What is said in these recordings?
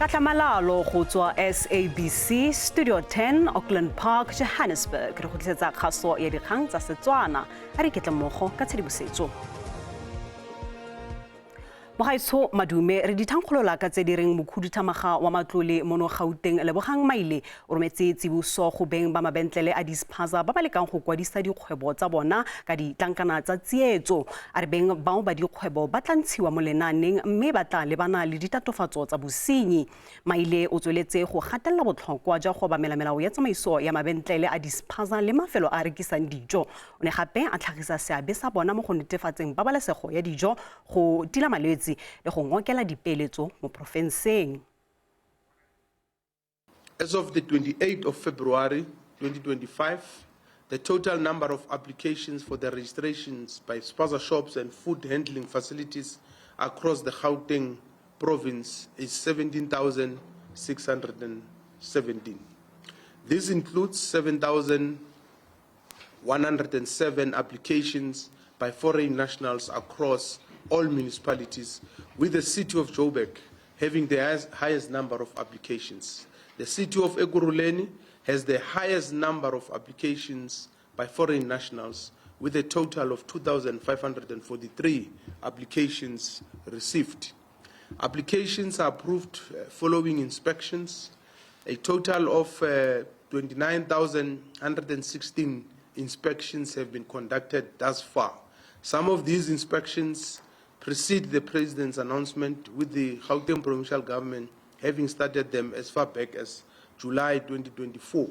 Katlamalalo go tswa SABC Studio 10 Auckland Park Johannesburg re go tlisetsa kgaso ya dikgang tsa Setswana a re ketla mmogo ka tshedimosetso. Mogaitsho madume re dithankgolola ka tse di reng mokhuduthamaga wa matlole mono Gauteng Lebogang Maile o rometse tsibuso go beng ba mabentlele a dispaza ba ba lekang go kwadisa dikgwebo tsa bona ka ditlankana tsa tsietso a re beng bao ba dikgwebo ba tlantshiwa mo lenaneng mme ba tla lebana le ditatofatso tsa bosenyi. Maile o tsweletse go gatella botlhokwa jwa go obamela melao ya tsamaiso ya mabentlele a dispaza le mafelo a rekisang dijo. O ne gape a tlhagisa seabe sa bona mo go netefatseng pabalesego ya dijo go tila malwetse le go ngokela dipeeletso mo profenseng. As of the 28th of February 2025, the total number of applications for the registrations by spaza shops and food handling facilities across the Gauteng province is 17,617. This includes 7,107 applications by foreign nationals across all municipalities, with the city of Joburg having the highest number of applications. The city of Ekurhuleni has the highest number of applications by foreign nationals, with a total of 2,543 applications received. Applications are approved following inspections. A total of 29,116 inspections have been conducted thus far. Some of these inspections precede the President's announcement, with the Gauteng provincial government having started them as far back as July 2024.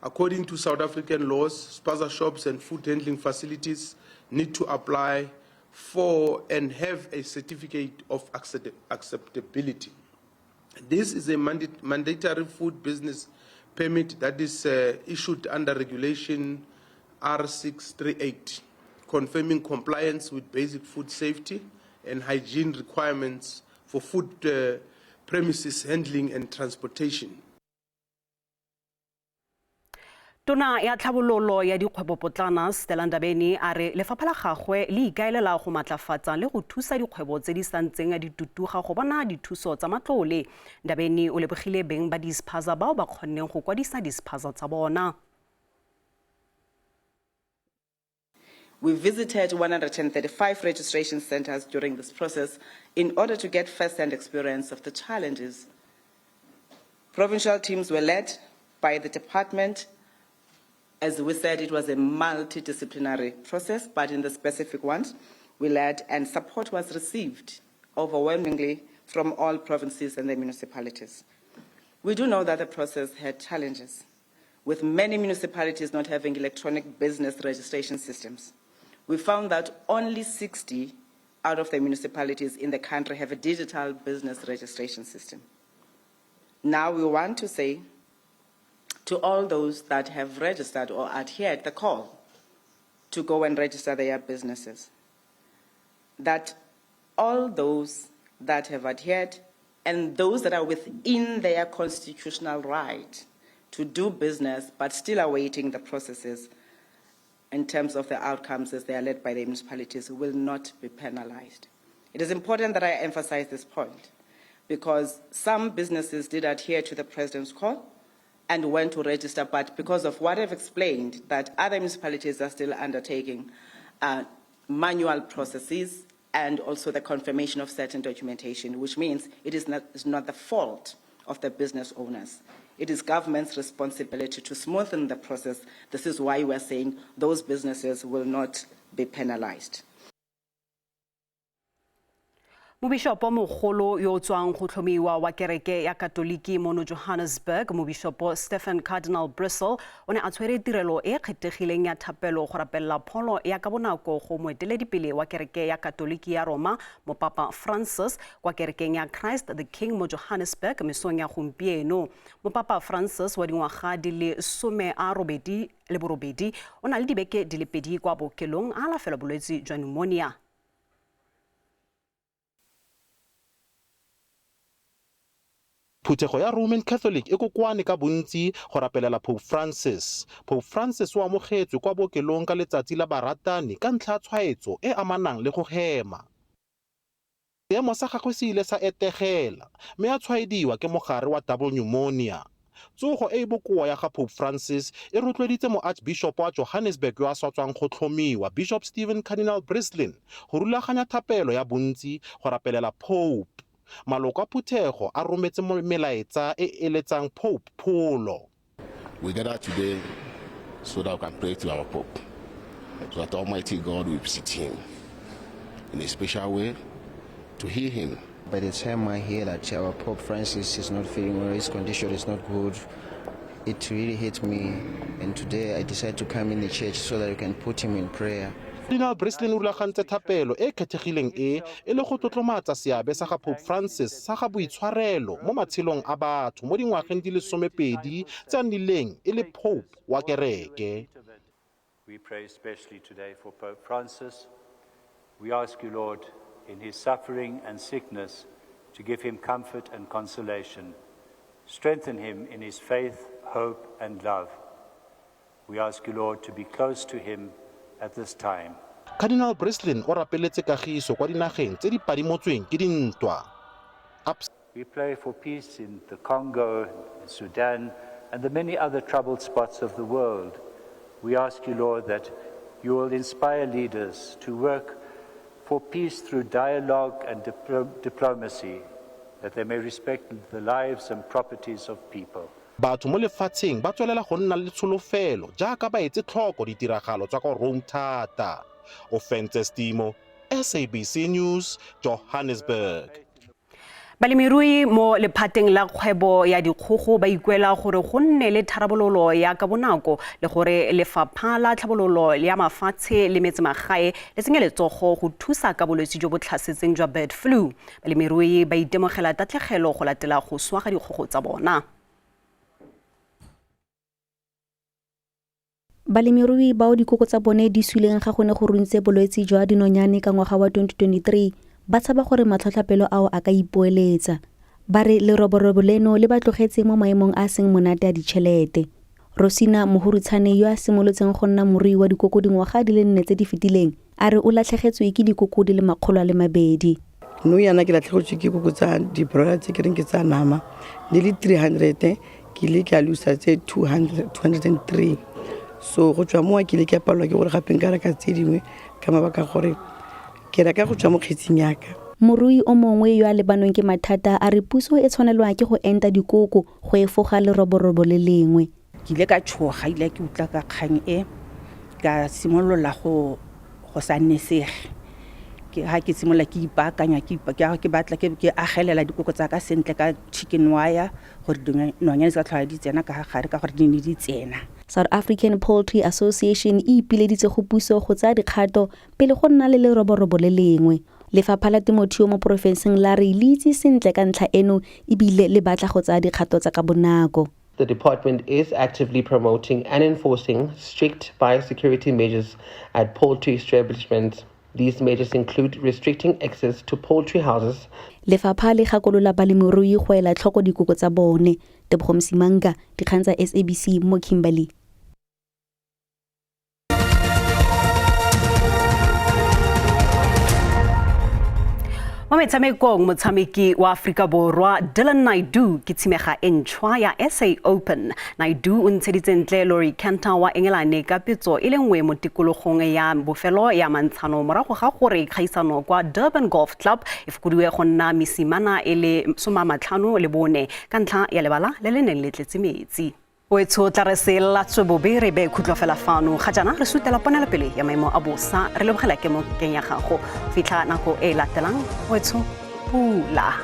According to South African laws, spaza shops and food handling facilities need to apply for and have a certificate of acceptability. This is a mandatory food business permit that is issued under Regulation R638, confirming compliance with basic food safety and hygiene requirements for food premises handling and transportation. Tona ya tlhabololo ya dikgwebopotlana Stella Ndabeni a re lefapha la gagwe le ikaelela go matlafatsa le go thusa dikgwebo tse di santseng di tutuga go bona dithuso tsa matlole. Ndabeni o lebogile beng ba dispaza bao ba kgonneng go kwadisa dispaza tsa bona. We visited 135 registration centers during this process in order to get first-hand experience of the challenges. Provincial teams were led by the department. As we said, it was a multidisciplinary process, but in the specific ones, we led and support was received overwhelmingly from all provinces and the municipalities. We do know that the process had challenges, with many municipalities not having electronic business registration systems. We found that only 60 out of the municipalities in the country have a digital business registration system. Now we want to say to all those that have registered or adhered the call to go and register their businesses, that all those that have adhered and those that are within their constitutional right to do business but still awaiting the processes in terms of the outcomes as they are led by the municipalities will not be penalized. It is important that I emphasize this point because some businesses did adhere to the President's call and went to register, but because of what I've explained, that other municipalities are still undertaking manual processes and also the confirmation of certain documentation, which means it is not the fault of the business owners. It is government's responsibility to smoothen the process. This is why we're saying those businesses will not be penalized. Mobishopo mogolo yo tswang go tlhomiwa wa kereke ya Katoliki mono Johannesburg, Mobishopo Stephen Cardinal Brissel o ne a tshwere tirelo e kgethegileng ya thapelo go rapella pholo ya ka bonako go moeteledipele wa kereke ya Katoliki ya Roma mo Papa Francis kwa kerekeng ya Christ the King mo Johannesburg mesong ya gompieno. Mo Papa Francis wa dingwaga di le 88 o na le dibeke di le 2 kwa bookelong a lafela bolwetse jwa pneumonia. Phuthego ya Roman Catholic e kokwane ka bontsi go rapelela Pope Francis. Pope Francis o amogetswe kwa bookelong ka letsatsi la baratani ka ntlha ya tshwaetso e amanang le go hema. Seemo sa gagwe se ile sa etegela mme a tshwaediwa ke mogare wa double pneumonia. Tsogo e bokoa ya ga Pope Francis e rotloeditse mo Archbishop wa Johannesburg yo a swatswang go tlhomiwa Bishop Stephen Cardinal Brislin go rulaganya thapelo ya bontsi go rapelela Pope. Maloko a phuthego a rometse melaetsa e eletsang Pope pholo. We gather today so that we can pray to our Pope, so that Almighty God will visit him in a special way to heal him. By the time I hear that our Pope Francis is not feeling well, his condition is not good, it really hit me. And today I decided to come in the church so that we can put him in prayer. Cardinal Brislin o rulagantse thapelo e kgethegileng e le go tlotlomatsa seabe sa ga Pope Francis sa ga boitshwarelo mo matshelong a batho mo dingwageng di le 12 tse a nnileng e le Pope wa kereke. We pray especially today for Pope Francis. We ask you, Lord, in his suffering and sickness, to give him comfort and consolation. Strengthen him in his faith, hope, and love. We ask you, Lord, to be close to him at this time. Cardinal Brislin o rapeletse kagiso kwa dinageng tse di padimotsweng ke dintwa. We pray for peace in the Congo, in Sudan, and the many other troubled spots of the world. We ask you, Lord, that you will inspire leaders to work for peace through dialogue and diplomacy, that they may respect the lives and properties of people. Batho mo lefatsheng ba tswelela go nna le tsholofelo jaaka ba etse tlhoko ditiragalo tsa go Rome thata. Offenses Timo, SABC News, Johannesburg. Balemirui mo lephateng la kgwebo ya dikgogo ba ikuela gore go nne le tharabololo ya ka bonako le gore lefapha la tlhabololo ya mafatshe le metsemagae le tsenye letsogo go thusa ka bolwetse jo bo tlhasetseng jwa bird flu. Balemirui ba itemogela tatlhegelo go latela go swaga dikgogo tsa bona. Balemirui bao dikoko tsa bone di swileng ga gone go runtse bolwetse jwa dinonyane ka ngwaga wa 2023 ba tshaba gore matlhotlhapelo ao a ka ipoeletsa. Ba re leroborobo leno le ba tlogetse mo maemong a seng monate a ditšhelete. Rosina Mohurutshane yo a simolotseng go nna morui wa dikoko dingwaga di le 4 tse di fetileng a re o latlhegetswe ke dikoko di le 200. No yana ke latlhegetswe ke dikoko tsa di-broiler tse ke reng ke tsa nama di le 300 ke ile ke a lusa tse 203. So go tswa mo ke ile ke palelwa ke gore gape nka reka tse dingwe ka mabaka gore ke reka go tswa mo kgetsing yaka. Morui o mongwe yo a lebanong ke mathata a re puso e tshwanelwa ke go enta dikoko go efoga leroborobo le lengwe. Ke ile ka tshoga ile ke utla ka kgang e ka simolola go sa nesege. Ke ha ke simola ke ipakanya ke batla ke agelela dikoko tsa ka sentle ka chicken wire gore dinonyane tsa tlhola di tsena ka gare ka gore di tsena. South African Poultry Association e ipileditse go puso go tsaya dikgato pele go nna le leroborobo le lengwe. Lefapha la temothuo mo porofenseng la re le itse sentle ka ntlha eno ebile le batla go tsaya dikgato tsa ka bonako. The department is actively promoting and enforcing strict biosecurity measures at poultry establishments. These measures include restricting access to poultry houses. Lefapha le gakolola balemirui go ela tlhoko dikoko tsa bone. Tebogo Msimanga, Dikgang tsa SABC mo Kimberley. Mo metshamekong motshameki wa Afrika Borwa Dylan Naidoo ke tshimega e ntšhwa ya SA Open. Naidoo o ntsheditse ntle Laurie Cantor wa Engelane ka petso e le nngwe mo tikologong ya bofelo ya mantshano morago ga gore kgaisano kwa Durban Golf Club e fokodiwe go nna mesimana e le 54 ka ntlha ya lebala le le neng le tletse metsi. Oetso tla re se latswe bobe re be khutlofela fano ga jana re sutela ponela pele ya maemo a bosa re lebogela ke mo keng ya gago fitla nako e latelang oetso pula.